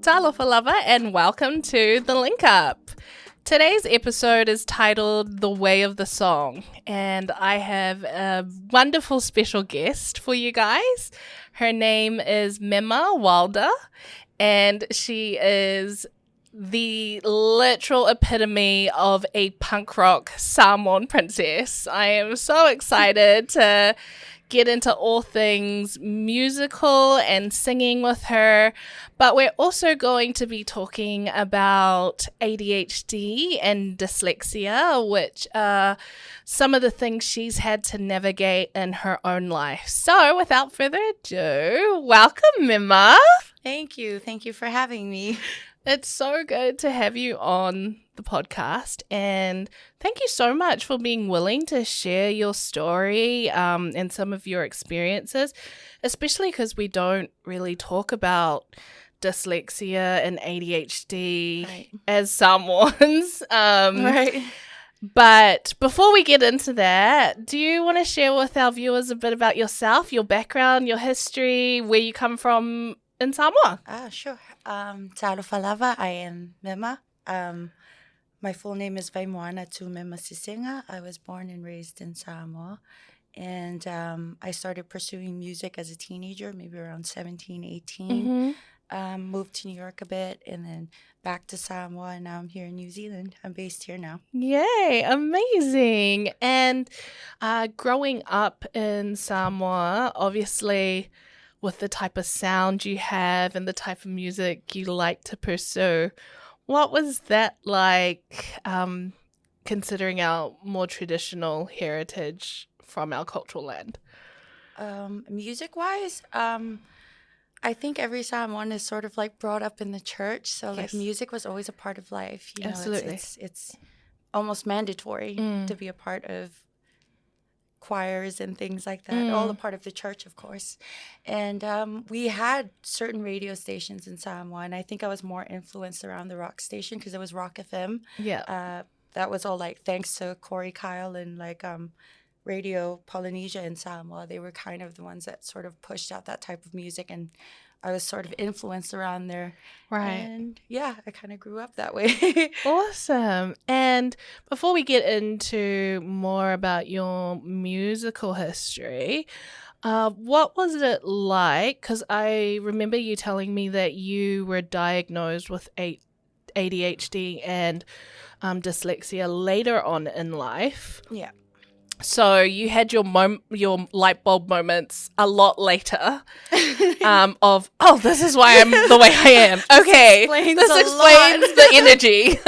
Talofa lover, and welcome to The Link Up. Today's episode is titled The Way of the Song, and I have a wonderful special guest for you guys. Her name is Mema Wilda, and she is the literal epitome of a punk rock Samoan princess. I am so excited to get into all things musical and singing with her, but we're also going to be talking about ADHD and dyslexia, which are some of the things she's had to navigate in her own life. So without further ado, welcome, Mema. Thank you. Thank you for having me. It's so good to have you on the podcast, and thank you so much for being willing to share your story and some of your experiences, especially because we don't really talk about dyslexia and ADHD as Samoans. Right. But before we get into that, do you want to share with our viewers a bit about yourself, your background, your history, where you come from in Samoa? Sure. Talofa lava, I am Mema. My full name is Vaimoana tu Mema Sisinga. I was born and raised in Samoa. And I started pursuing music as a teenager, maybe around 17, 18. Moved to New York a bit and then back to Samoa. And now I'm here in New Zealand. I'm based here now. Yay, amazing. And growing up in Samoa, obviously, with the type of sound you have and the type of music you like to pursue, what was that like, considering our more traditional heritage from our cultural land? Music-wise, I think every Samoan is sort of like brought up in the church. So like music was always a part of life. You know, absolutely. It's almost mandatory to be a part of choirs and things like that, all a part of the church, of course. And we had certain radio stations in Samoa, and I think I was more influenced around the rock station because it was Rock FM. Yeah. That was all like thanks to Corey Kyle and like Radio Polynesia in Samoa. They were kind of the ones that sort of pushed out that type of music, and I was sort of influenced around there. Right. And yeah, I kind of grew up that way. Awesome. And before we get into more about your musical history, what was it like? Because I remember you telling me that you were diagnosed with ADHD and dyslexia later on in life. Yeah. So you had your light bulb moments a lot later of, oh, this is why I'm the way I am. Okay, this explains the energy.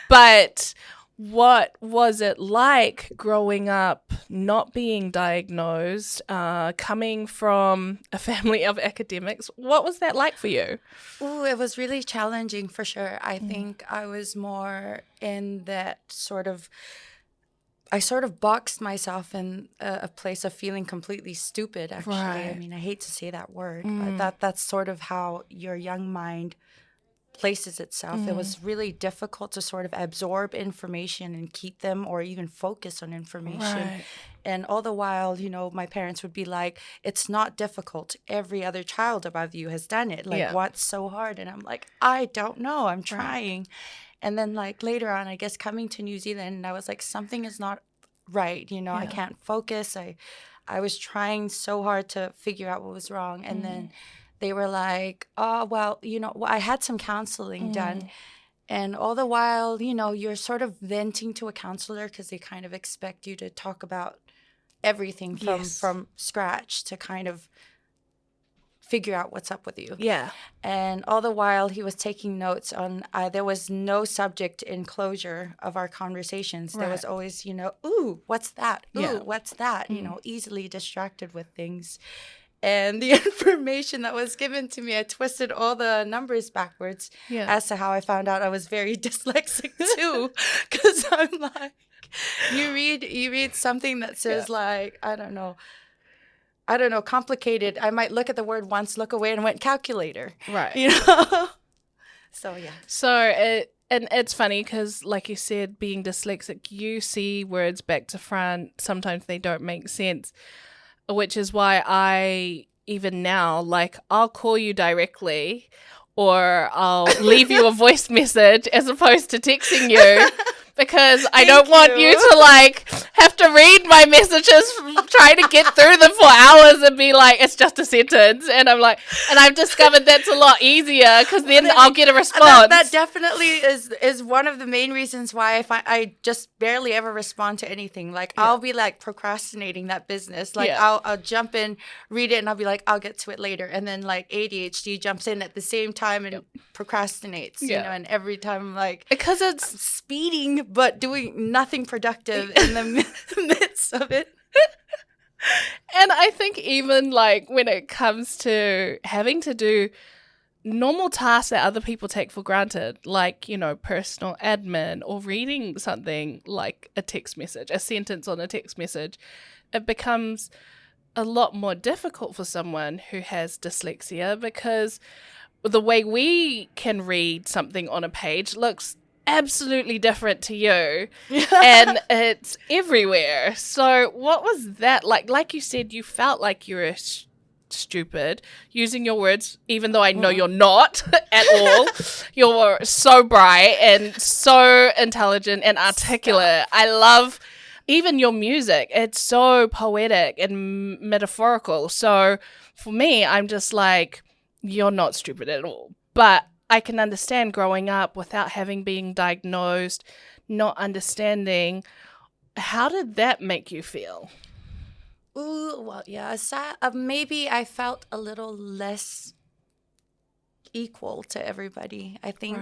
But what was it like growing up, not being diagnosed, coming from a family of academics? What was that like for you? Ooh, it was really challenging for sure. I think I was more in that I sort of boxed myself in a place of feeling completely stupid, actually. Right. I mean, I hate to say that word, but that's sort of how your young mind places itself. It was really difficult to sort of absorb information and keep them or even focus on information. Right. And all the while, you know, my parents would be like, it's not difficult. Every other child above you has done it. Like, what's so hard? And I'm like, I don't know. I'm trying. Right. And then like later on, I guess coming to New Zealand, I was like, something is not right. You know, I can't focus. I was trying so hard to figure out what was wrong. And then they were like, oh, well, you know, I had some counseling done. And all the while, you know, you're sort of venting to a counselor because they kind of expect you to talk about everything from scratch to kind of figure out what's up with you. Yeah. And all the while he was taking notes on, there was no subject in closure of our conversations. There was always, you know, ooh, what's that? Ooh, what's that? You know, easily distracted with things. And the information that was given to me, I twisted all the numbers backwards as to how I found out I was very dyslexic too. Because I'm like, you read something that says like, I don't know, complicated. I might look at the word once, look away, and went calculator. Right. You know? So, yeah. So it's funny because, like you said, being dyslexic, you see words back to front. Sometimes they don't make sense, which is why I, even now, like, I'll call you directly or I'll leave you a voice message as opposed to texting you. Because I don't want you to like have to read my messages, try to get through them for hours and be like, it's just a sentence. And I'm like, and I've discovered that's a lot easier because then I'll get a response. That definitely is one of the main reasons why I just barely ever respond to anything. Like I'll be like procrastinating that business. Like I'll jump in, read it, and I'll be like, I'll get to it later. And then like ADHD jumps in at the same time and procrastinates, you know, and every time I'm like, because it's speeding but doing nothing productive in the midst of it. And I think even like when it comes to having to do normal tasks that other people take for granted, like, you know, personal admin or reading something like a text message, a sentence on a text message, it becomes a lot more difficult for someone who has dyslexia because the way we can read something on a page looks absolutely different to you and it's everywhere. So what was that like you said, you felt like you were stupid, using your words, even though I know you're not at all. You're so bright and so intelligent and articulate. I love even your music. It's so poetic and metaphorical. So for me, I'm just like, you're not stupid at all. But I can understand growing up without having been diagnosed, not understanding. How did that make you feel? Ooh, well, yeah. Maybe I felt a little less equal to everybody. I think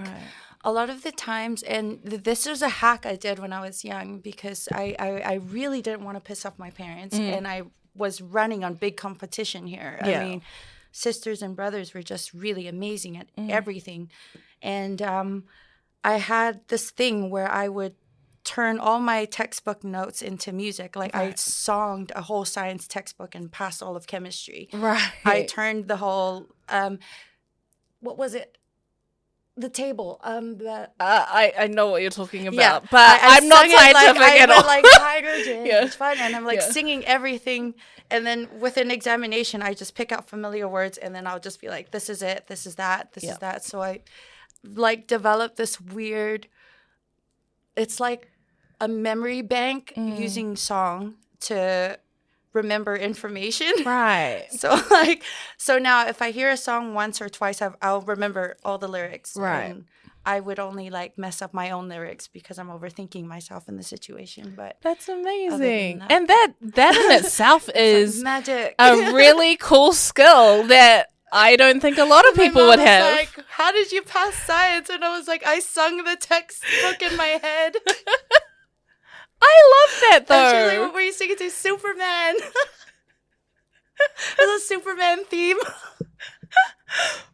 a lot of the times, and this was a hack I did when I was young because I really didn't want to piss off my parents, and I was running on big competition here. I mean, sisters and brothers were just really amazing at everything. And I had this thing where I would turn all my textbook notes into music. Like I songed a whole science textbook and passed all of chemistry. I turned the whole, what was it? The table. I know what you're talking about, but I'm not scientific at all. Like hydrogen. It's fun, and I'm like singing everything, and then with an examination, I just pick out familiar words, and then I'll just be like, "This is it. This is that. This is that." So I like developed this weird. It's like a memory bank using song to remember information. So now if I hear a song once or twice, I'll remember all the lyrics. And I would only like mess up my own lyrics because I'm overthinking myself in the situation. But that's amazing. And that in itself is magic. A really cool skill that I don't think a lot of people would have. Like, how did you pass science? And I was like, I sung the textbook in my head. I love that, though. Actually, what were you singing to? Superman. There's a Superman theme.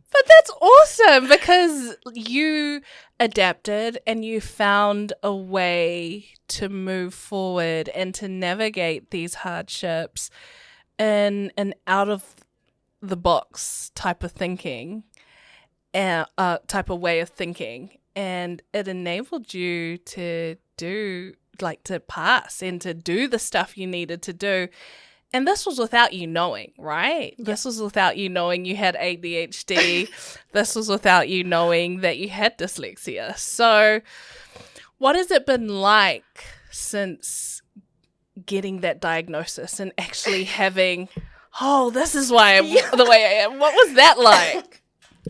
But that's awesome because you adapted and you found a way to move forward and to navigate these hardships in an out of the box type of thinking, type of way of thinking, and it enabled you to pass and to do the stuff you needed to do. And this was without you knowing, right? Yeah. This was without you knowing you had ADHD. This was without you knowing that you had dyslexia. So what has it been like since getting that diagnosis and actually having, this is why I'm the way I am? What was that like?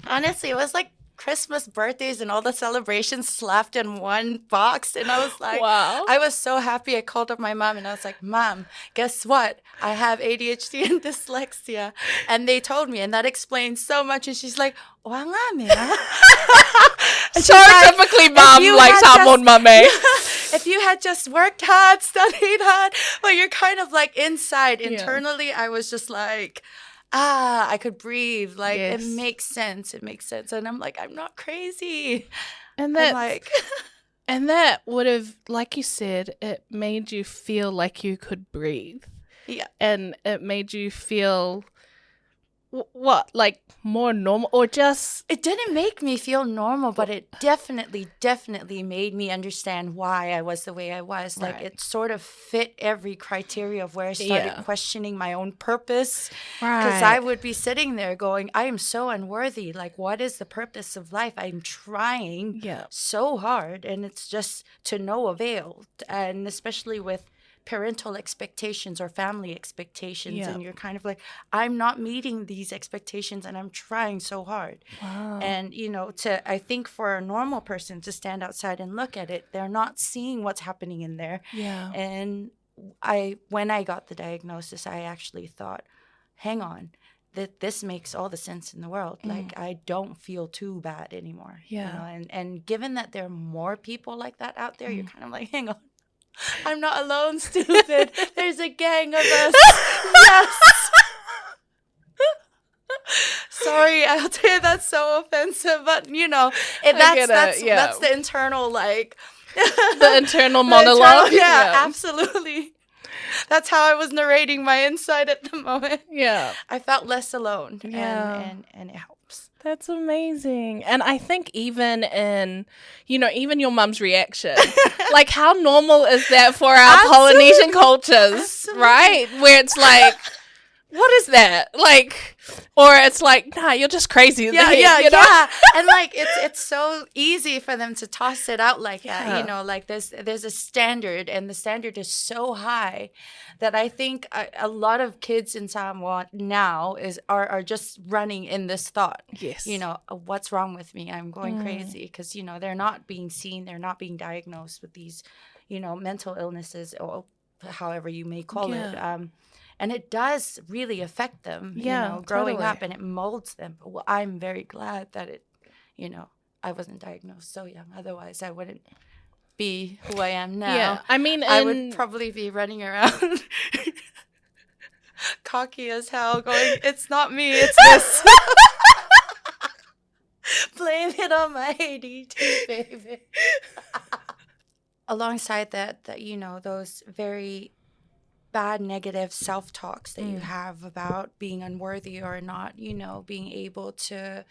Honestly, it was like Christmas, birthdays, and all the celebrations slapped in one box. And I was like, wow. I was so happy. I called up my mom and I was like, Mom, guess what? I have ADHD and dyslexia. And they told me, and that explains so much. And she's like, "Wa nga mea." So typically mom likes hamon mame. If you had just worked hard, studied hard, but you're kind of like inside, internally, I was just like, I could breathe. Like, it makes sense. It makes sense. And I'm like, I'm not crazy. And that would have, like you said, it made you feel like you could breathe. Yeah. And it made you feel, what, like more normal or just? It didn't make me feel normal, but it definitely made me understand why I was the way I was. Like it sort of fit every criteria of where I started questioning my own purpose. Because I would be sitting there going, I am so unworthy. Like, what is the purpose of life? I'm trying so hard, and it's just to no avail. And especially with parental expectations or family expectations, and you're kind of like, I'm not meeting these expectations, and I'm trying so hard. And I think for a normal person to stand outside and look at it, they're not seeing what's happening in there. And when I got the diagnosis, I actually thought, hang on, that this makes all the sense in the world. Like, I don't feel too bad anymore. And given that there are more people like that out there, you're kind of like, hang on, I'm not alone, stupid. There's a gang of us. Yes. Sorry, I'll tell you that's so offensive, but that's the internal the internal monologue. Absolutely. That's how I was narrating my inside at the moment. I felt less alone. And it helps. That's amazing. And I think even in, even your mum's reaction, like how normal is that for our Polynesian cultures, right? Where it's like, what is that? Like, or it's like, nah, you're just crazy. Yeah. And like, it's so easy for them to toss it out like that. Like there's a standard, and the standard is so high that I think a lot of kids in Samoa now are just running in this thought. Yes. What's wrong with me? I'm going crazy, because they're not being seen, they're not being diagnosed with these, mental illnesses, or however you may call it. And it does really affect them, growing up, and it molds them. But I'm very glad that I wasn't diagnosed so young. Otherwise, I wouldn't be who I am now. Yeah, I mean, I would probably be running around cocky as hell going, it's not me, it's this. Blame it on my ADHD, baby. Alongside that, those very bad negative self-talks that you have about being unworthy or not, being able to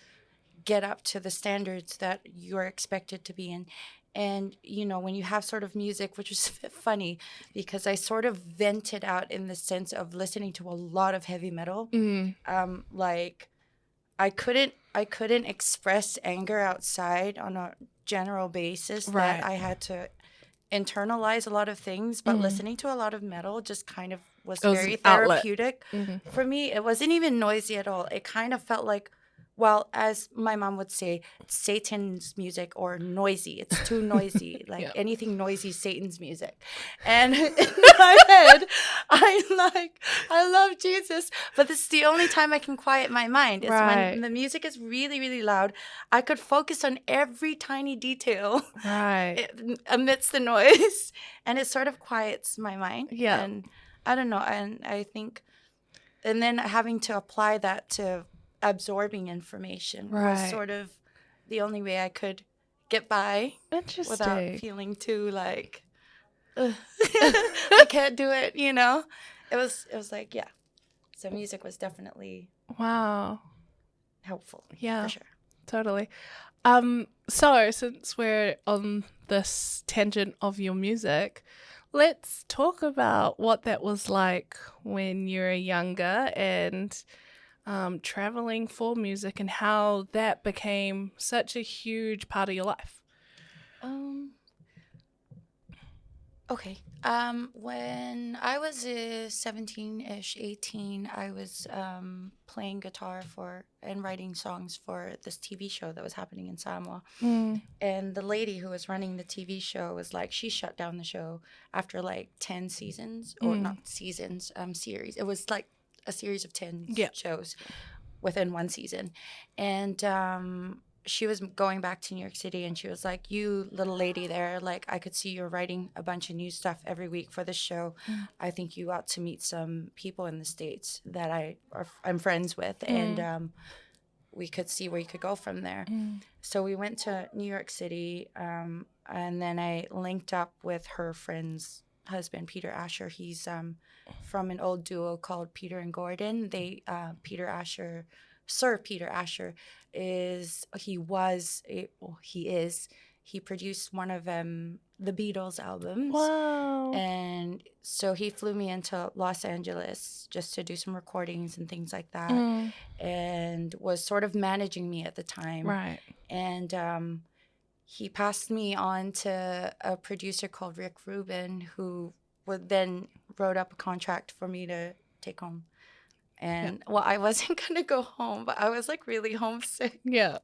get up to the standards that you're expected to be in. And, when you have sort of music, which is funny because I sort of vented out in the sense of listening to a lot of heavy metal. Like I couldn't express anger outside on a general basis, that I had to internalize a lot of things, but listening to a lot of metal just kind of was very therapeutic. For me. It wasn't even noisy at all. It kind of felt like, well, as my mom would say, Satan's music, or noisy. It's too noisy. Like anything noisy, Satan's music. And in my head, I love Jesus, but this is the only time I can quiet my mind. Is when the music is really, really loud. I could focus on every tiny detail amidst the noise, and it sort of quiets my mind. And I don't know. And I think, and then having to apply that to absorbing information was sort of the only way I could get by without feeling too like I can't do it, It was like, so music was definitely helpful. For sure. Totally. So since we're on this tangent of your music, let's talk about what that was like when you were younger and traveling for music, and how that became such a huge part of your life. Okay. When I was 17-ish, 18, I was playing guitar and writing songs for this TV show that was happening in Samoa. And the lady who was running the TV show was like, she shut down the show after like 10 seasons, or not seasons, series. It was like a series of 10 shows within one season. And she was going back to New York City, and she was like, you little lady there, like, I could see you're writing a bunch of new stuff every week for this show. I think you ought to meet some people in the States that I'm friends with, and we could see where you could go from there. So we went to New York City, and then I linked up with her friends husband, Peter Asher, he's from an old duo called Peter and Gordon. Sir Peter Asher he produced one of the Beatles albums. Wow. And so he flew me into Los Angeles just to do some recordings and things like that, and was sort of managing me at the time. Right. And he passed me on to a producer called Rick Rubin, who then wrote up a contract for me to take home. And well, I wasn't gonna go home, but I was like really homesick. Yeah.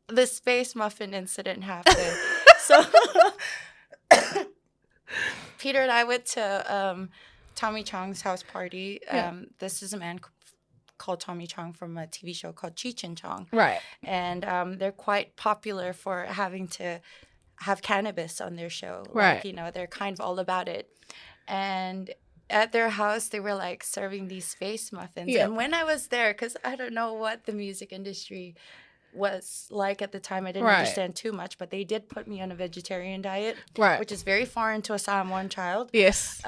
The space muffin incident happened. So Peter and I went to Tommy Chong's house party. This is a man called Tommy Chong from a TV show called Cheech and Chong. Right. And they're quite popular for having to have cannabis on their show. Right. Like, you know, they're kind of all about it. And at their house, they were like serving these space muffins. Yeah. And when I was there, because I don't know what the music industry was like at the time, I didn't understand too much, but they did put me on a vegetarian diet, which is very foreign to a Samoan child. Yes.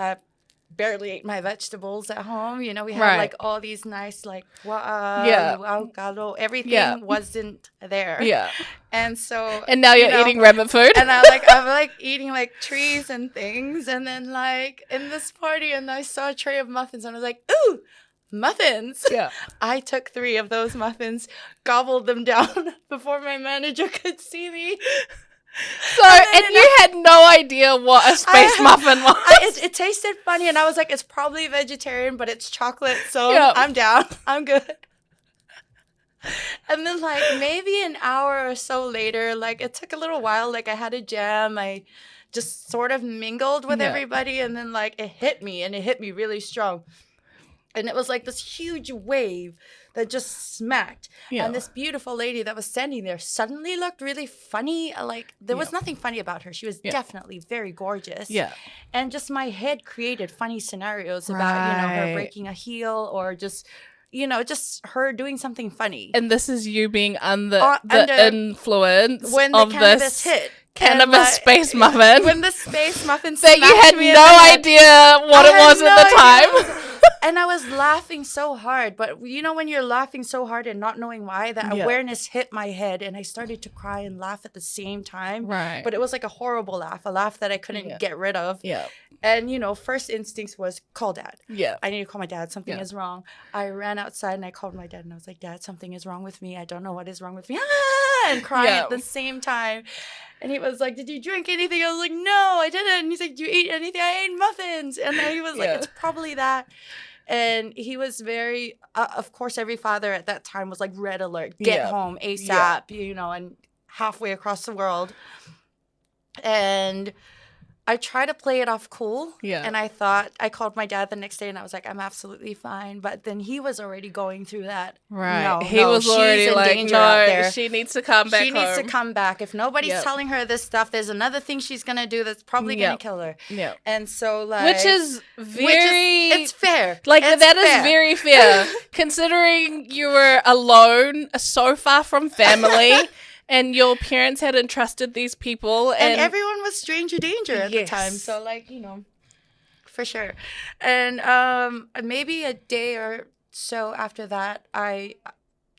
Barely ate my vegetables at home. You know, we had like all these nice like avocado, everything wasn't there. Yeah. And so now you're eating rabbit food. And I'm like eating like trees and things, and then like in this party, and I saw a tray of muffins, and I was like, ooh, muffins. Yeah. I took 3 of those muffins, gobbled them down before my manager could see me. So, and you had no idea what a space muffin was. It tasted funny, and I was like, it's probably vegetarian, but it's chocolate, so I'm down. I'm good. And then, like, maybe an hour or so later, like, it took a little while. Like, I had a jam. I just sort of mingled with everybody, and then, like, it hit me, and it hit me really strong. And it was like this huge wave that just smacked. Yeah. And this beautiful lady that was standing there suddenly looked really funny. Like, there was nothing funny about her. She was definitely very gorgeous. Yeah. And just my head created funny scenarios about, you know, her breaking a heel, or just, you know, just her doing something funny. And this is you being under the influence when the of cannabis this hit. Cannabis space muffin. When the space muffin that you had no idea what it was at the time. And I was laughing so hard. But you know when you're laughing so hard and not knowing why, that awareness hit my head, and I started to cry and laugh at the same time. Right. But it was like a horrible laugh, a laugh that I couldn't get rid of. Yeah. And, you know, first instinct was call dad. Yeah. I need to call my dad. Something is wrong. I ran outside and I called my dad, and I was like, Dad, something is wrong with me. I don't know what is wrong with me. And crying at the same time. And he was like, did you drink anything? I was like, no, I didn't. And he's like, did you eat anything? I ate muffins. And then he was like, it's probably that. And he was very, of course, every father at that time was like red alert, get home ASAP, you know, and halfway across the world. And I tried to play it off cool. Yeah. And I called my dad the next day, and I was like, I'm absolutely fine. But then he was already going through that. Right. He was already like, no, she needs to come back. She needs to come back. If nobody's telling her this stuff, there's another thing she's going to do that's probably going to kill her. Yeah. And so, like. Which is it's fair. Like, is very fair. Considering you were alone, so far from family. And your parents had entrusted these people. And everyone was stranger danger at the time. So, like, you know, for sure. And maybe a day or so after that, I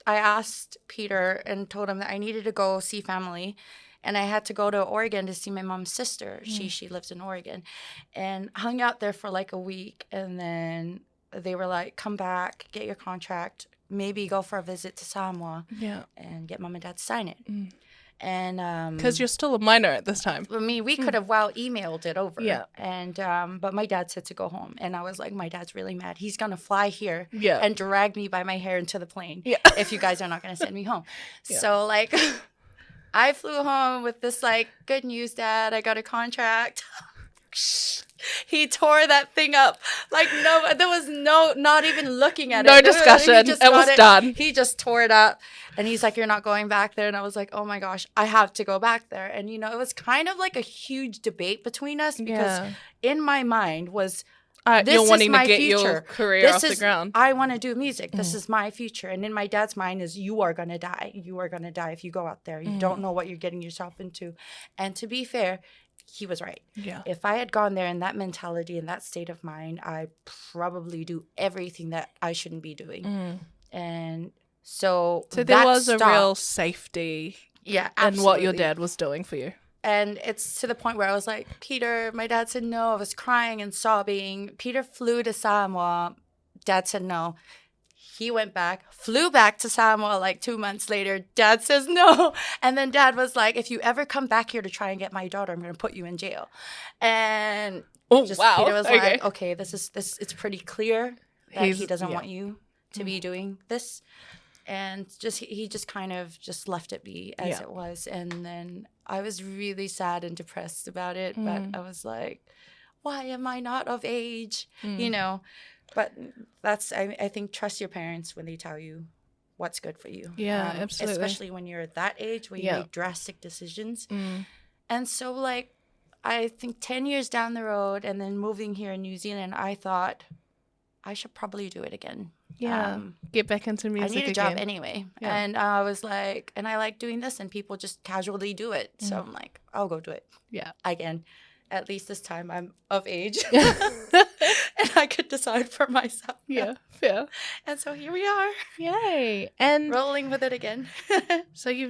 asked Peter and told him that I needed to go see family. And I had to go to Oregon to see my mom's sister. She lives in Oregon. And hung out there for like a week. And then they were like, come back, get your contract. Maybe go for a visit to Samoa and get mom and dad to sign it. And because you're still a minor at this time. I mean, we could have emailed it over. Yeah. And but my dad said to go home, and I was like, my dad's really mad. He's gonna fly here and drag me by my hair into the plane if you guys are not gonna send me home. So like, I flew home with this like, good news, Dad. I got a contract. He tore that thing up. Like, no, there was not even looking at it. No discussion. It was done. He just tore it up. And he's like, you're not going back there. And I was like, oh my gosh, I have to go back there. And, you know, it was kind of like a huge debate between us because in my mind was, this you're wanting is my to get future. Your career off the ground. I want to do music. This is my future. And in my dad's mind is, you are going to die. You are going to die if you go out there. You don't know what you're getting yourself into. And to be fair, he was right. Yeah. If I had gone there in that mentality, in that state of mind, I probably do everything that I shouldn't be doing. And so there was a real safety in what your dad was doing for you. And it's to the point where I was like, Peter, my dad said no. I was crying and sobbing. Peter flew to Samoa. Dad said no. He went back, flew back to Samoa like 2 months later. Dad says no. And then Dad was like, if you ever come back here to try and get my daughter, I'm going to put you in jail. And Peter was like, okay, this it's pretty clear that he doesn't want you to be doing this. And he just kind of just left it be as it was. And then I was really sad and depressed about it. But I was like, why am I not of age? You know, but that's, I think, trust your parents when they tell you what's good for you. Yeah, absolutely. Especially when you're at that age where you make drastic decisions. And so, like, I think 10 years down the road and then moving here in New Zealand, I thought I should probably do it again. Yeah, get back into music again. I need a job anyway. Yeah. And I was like, and I like doing this, and people just casually do it. So I'm like, I'll go do it. Yeah. Again. At least this time I'm of age. And I could decide for myself. Yeah, fair. And so here we are. Yay. And rolling with it again. So you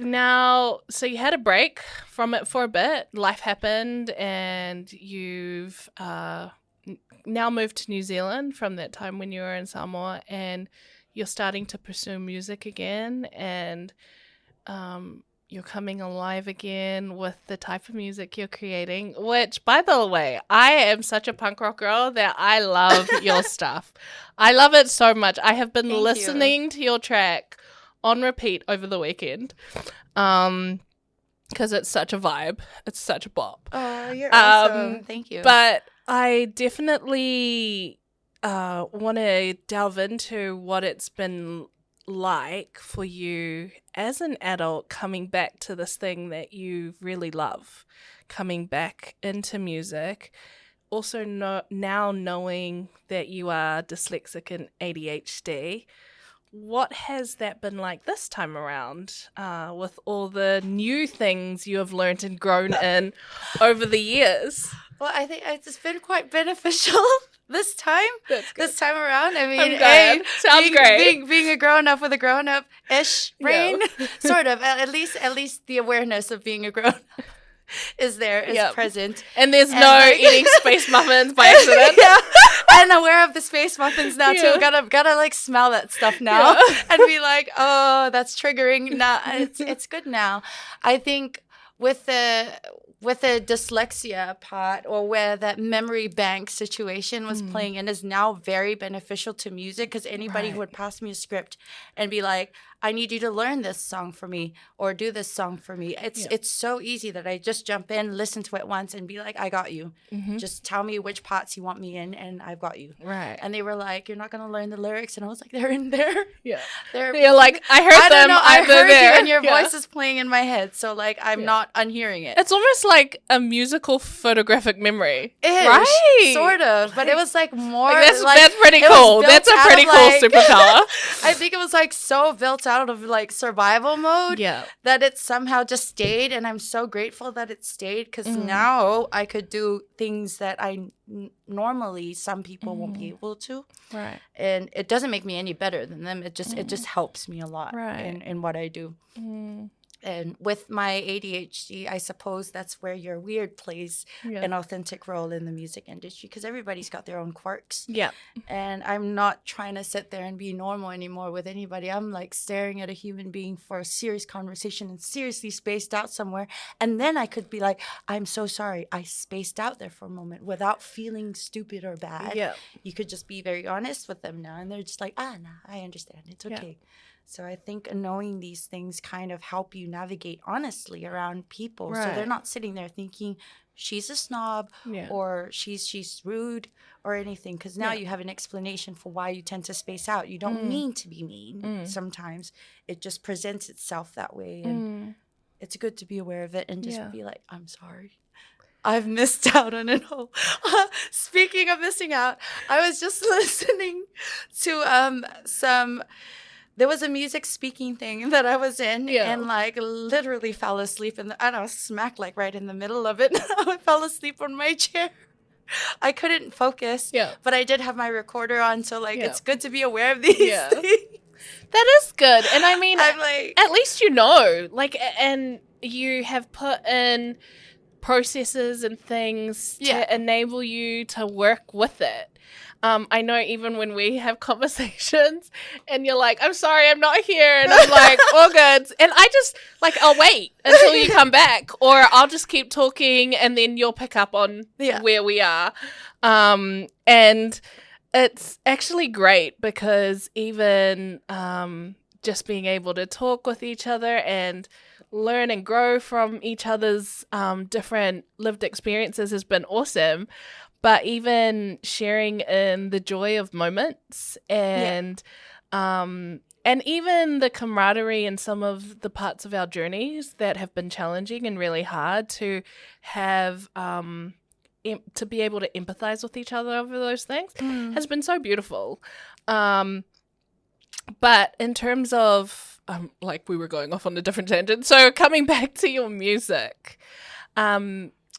had a break from it for a bit. Life happened, and you've now moved to New Zealand from that time when you were in Samoa, and you're starting to pursue music again, and you're coming alive again with the type of music you're creating, which, by the way, I am such a punk rock girl that I love your stuff. I love it so much. I have been listening to your track on repeat over the weekend because it's such a vibe. It's such a bop. Oh, you're awesome. Thank you. But I definitely want to delve into what it's been like for you as an adult coming back to this thing that you really love, coming back into music, also now knowing that you are dyslexic and ADHD. What has that been like this time around with all the new things you have learned and grown in over the years? Well, I think it's been quite beneficial this time. This time around. I mean, sounds great. Being a grown up with a grown up ish brain, sort of. At least the awareness of being a grown up is present. And there's no eating space muffins by accident. And aware of the space muffins now too. Gotta like smell that stuff now and be like, oh, that's triggering. Nah, it's good now. I think with the dyslexia part, or where that memory bank situation was playing in, is now very beneficial to music, because anybody who would pass me a script and be like, I need you to learn this song for me or do this song for me. It's so easy that I just jump in, listen to it once and be like, I got you. Just tell me which parts you want me in and I've got you. Right. And they were like, you're not going to learn the lyrics. And I was like, they're in there. Yeah. You're like, I heard them. I heard you and your voice is playing in my head. So like, I'm not unhearing it. It's almost like a musical photographic memory. Right. Sort of. But it was like more. That's pretty cool. That's a pretty cool superpower. I think it was like so built out of like survival mode that it somehow just stayed, and I'm so grateful that it stayed, because now I could do things that I normally some people won't be able to, right? And it doesn't make me any better than them. It just helps me a lot in what I do. And with my ADHD, I suppose that's where your weird plays an authentic role in the music industry, because everybody's got their own quirks. Yeah. And I'm not trying to sit there and be normal anymore with anybody. I'm like staring at a human being for a serious conversation and seriously spaced out somewhere. And then I could be like, I'm so sorry, I spaced out there for a moment, without feeling stupid or bad. Yeah. You could just be very honest with them now. And they're just like, nah, I understand. It's okay. Yeah. So I think knowing these things kind of help you navigate honestly around people. Right. So they're not sitting there thinking she's a snob or she's rude or anything, because now you have an explanation for why you tend to space out. You don't mean to be mean. Sometimes it just presents itself that way. And it's good to be aware of it and just be like, I'm sorry. I've missed out on it all. Speaking of missing out, I was just listening to some there was a music speaking thing that I was in, Yeah. and like literally fell asleep in the, I don't know, smack like right in the middle of it. I fell asleep on my chair. I couldn't focus. Yeah. But I did have my recorder on, so like Yeah. it's good to be aware of these Yeah. things. That is good. And I mean, I'm like, at least you know, like, and you have put in processes and things to enable you to work with it. I know even when we have conversations and you're like, I'm sorry, I'm not here. And I'm like, all good. And I just, like, I'll wait until you come back, or I'll just keep talking and then you'll pick up on where we are. And it's actually great because even just being able to talk with each other and learn and grow from each other's different lived experiences has been awesome. But even sharing in the joy of moments and even the camaraderie in some of the parts of our journeys that have been challenging and really hard, to have to be able to empathize with each other over those things has been so beautiful. But in terms of like, we were going off on a different tangent. So coming back to your music,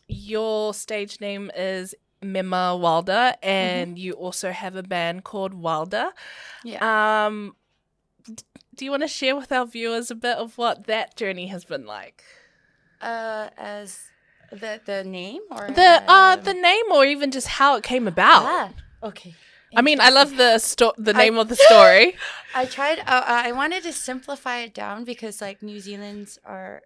your stage name is Mema Wilda, and you also have a band called Wilda. Yeah. Do you want to share with our viewers a bit of what that journey has been like? As the name, or the name, or even just how it came about. Okay. I mean, I love the name of the story. I tried. I wanted to simplify it down because like New Zealand's are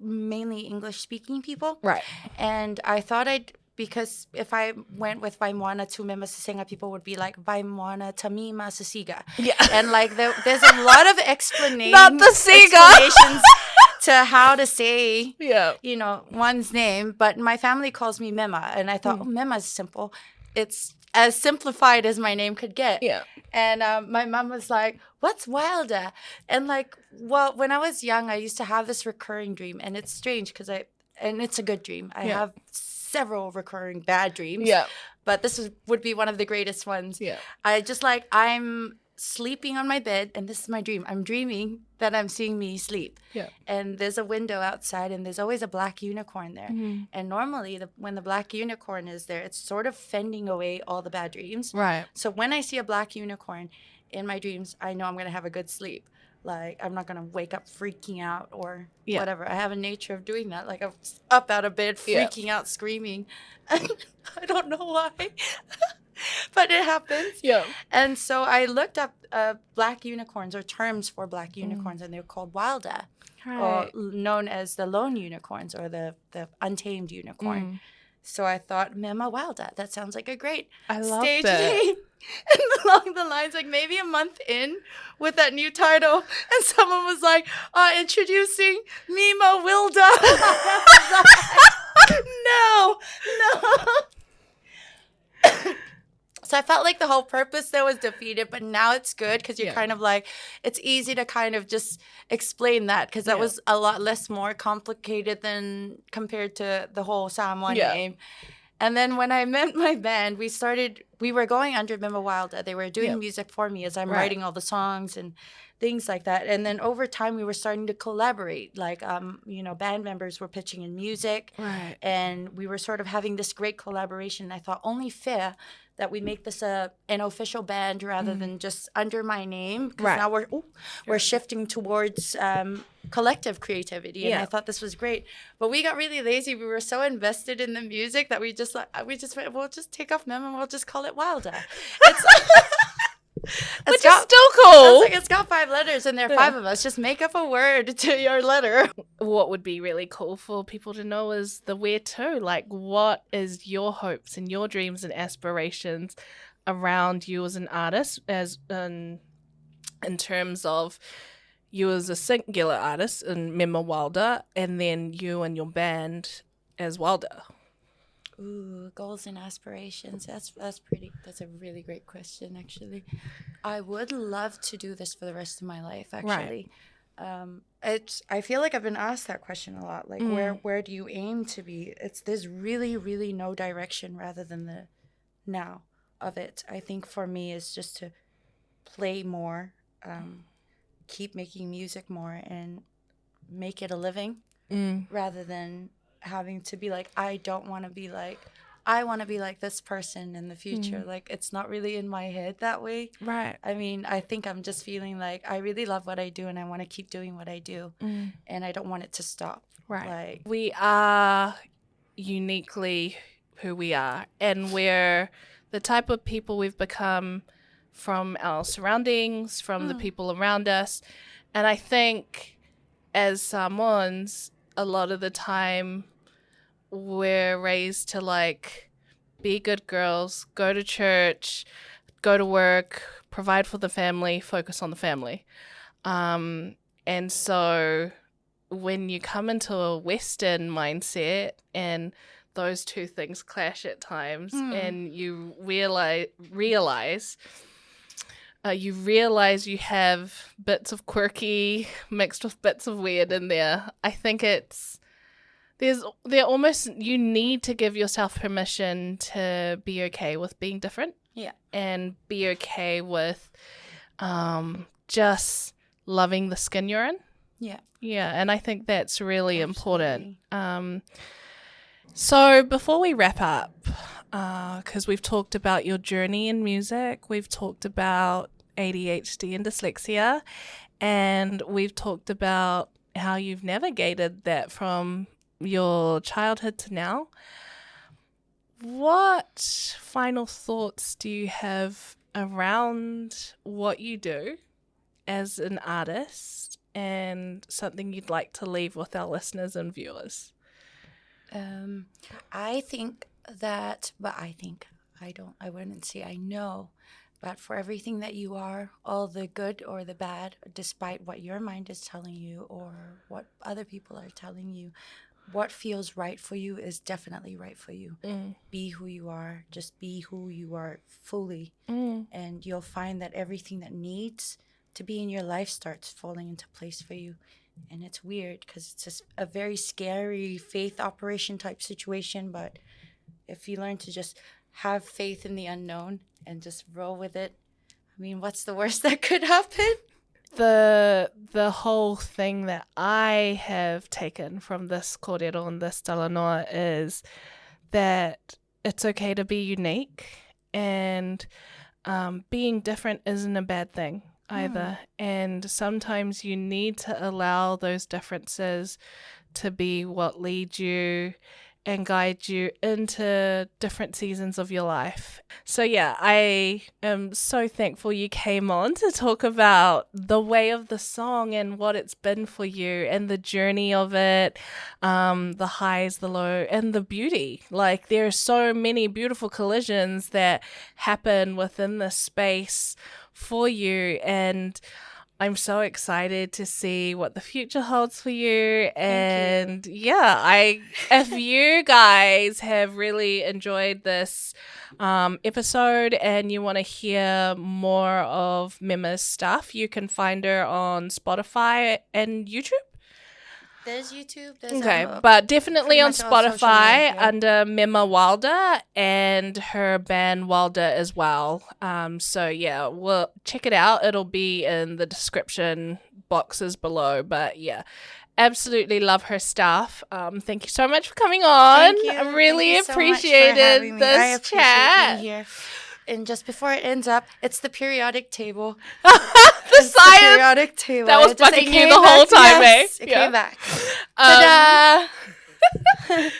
mainly English speaking people, right? And I thought because if I went with Vaimoana tu Mema Sisenga, people would be like, Vaimoana Tamima Sasiga. Yeah. And like there's a lot of explanations to how to say, you know, one's name. But my family calls me Mema. And I thought, Mema's simple. It's as simplified as my name could get. Yeah. And my mom was like, what's Wilda? And like, well, when I was young, I used to have this recurring dream. And it's strange because and it's a good dream. I have several recurring bad dreams. Yeah. But this would be one of the greatest ones. Yeah. I'm sleeping on my bed, and this is my dream. I'm dreaming that I'm seeing me sleep. Yeah. And there's a window outside, and there's always a black unicorn there. Mm-hmm. And normally, when the black unicorn is there, it's sort of fending away all the bad dreams. Right. So when I see a black unicorn in my dreams, I know I'm going to have a good sleep. Like, I'm not going to wake up freaking out or whatever. I have a nature of doing that. Like, I'm up out of bed, freaking out, screaming. I don't know why. But it happens. Yeah. And so I looked up black unicorns, or terms for black unicorns, and they're called Wilda, or known as the lone unicorns, or the untamed unicorn. So I thought, Mema Wilda, that sounds like a great stage name. And along the lines, like maybe a month in with that new title, and someone was like, introducing Mema Wilda. No. So I felt like the whole purpose there was defeated, but now it's good because you're kind of like, it's easy to kind of just explain that, because that was a lot more complicated than compared to the whole Samoan name. And then when I met my band, we were going under Mema Wilda. They were doing music for me as I'm writing all the songs and things like that. And then over time, we were starting to collaborate. Like, band members were pitching in music. Right. And we were sort of having this great collaboration. I thought, only fair that we make this an official band rather than just under my name. Because now we're shifting towards collective creativity. And I thought this was great. But we got really lazy. We were so invested in the music that we just went, we'll just take off Mem and we'll just call it Wilda. Which is still cool. It's got 5 letters and there are 5 of us. Just make up a word to your letter. What would be really cool for people to know is the where to. Like, what is your hopes and your dreams and aspirations around you as an artist, as in terms of you as a singular artist in Mema Wilda, and then you and your band as Wilda? Ooh, goals and aspirations. That's a really great question, actually. I would love to do this for the rest of my life, actually. Right. I feel like I've been asked that question a lot. Like, where do you aim to be? There's really, really no direction rather than the now of it. I think for me is just to play more, keep making music more and make it a living rather than having to be like, I don't want to be like, I want to be like this person in the future. Like, it's not really in my head that way. Right. I mean, I think I'm just feeling like I really love what I do and I want to keep doing what I do. And I don't want it to stop. Right. Like, we are uniquely who we are, and we're the type of people we've become from our surroundings, from the people around us. And I think as Samoans, a lot of the time we're raised to like be good girls, go to church, go to work, provide for the family, focus on the family. And so when you come into a Western mindset and those two things clash at times, and you realize you have bits of quirky mixed with bits of weird in there. I think you need to give yourself permission to be okay with being different. Yeah. And be okay with just loving the skin you're in. Yeah. Yeah, and I think that's really important. So before we wrap up, because we've talked about your journey in music, we've talked about ADHD and dyslexia, and we've talked about how you've navigated that from your childhood to now. What final thoughts do you have around what you do as an artist and something you'd like to leave with our listeners and viewers? I think that, I wouldn't say I know, but for everything that you are, all the good or the bad, despite what your mind is telling you or what other people are telling you, what feels right for you is definitely right for you. Be who you are. Just be who you are fully. And you'll find that everything that needs to be in your life starts falling into place for you. And it's weird because it's just a very scary faith operation type situation. But if you learn to just have faith in the unknown and just roll with it, I mean, what's the worst that could happen? The whole thing that I have taken from this kōrero and this talanoa is that it's okay to be unique, and being different isn't a bad thing either. And sometimes you need to allow those differences to be what lead you and guide you into different seasons of your life. So yeah, I am so thankful you came on to talk about the way of the song and what it's been for you and the journey of it, the highs, the low, and the beauty. Like, there are so many beautiful collisions that happen within this space for you, and I'm so excited to see what the future holds for you. And if you guys have really enjoyed this episode and you want to hear more of Mema's stuff, you can find her on Spotify and YouTube. There's YouTube. But definitely on Spotify under Mema Wilda and her band Wilda as well. So yeah, we'll check it out. It'll be in the description boxes below. But yeah, absolutely love her stuff. Thank you so much for coming on. Thank you. I really appreciated this chat. Being here. And just before it ends up, it's the periodic table. The periodic table. That was bugging you the whole time, It came back. Ta-da!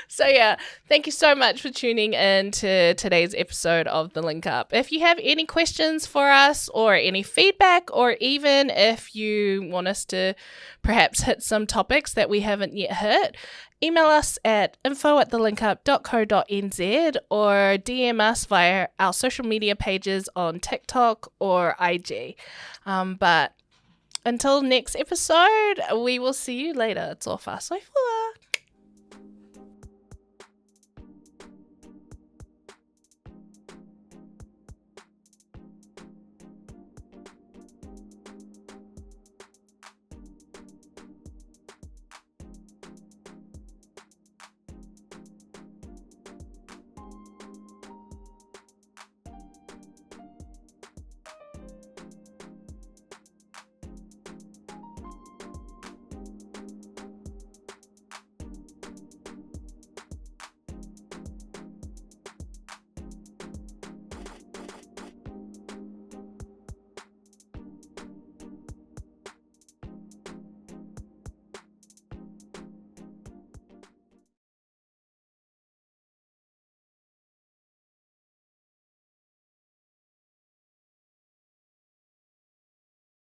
So yeah, thank you so much for tuning in to today's episode of The Link Up. If you have any questions for us or any feedback, or even if you want us to perhaps hit some topics that we haven't yet hit, email us at info@thelinkup.co.nz or DM us via our social media pages on TikTok or IG. But until next episode, we will see you later. Tō whāsoifo.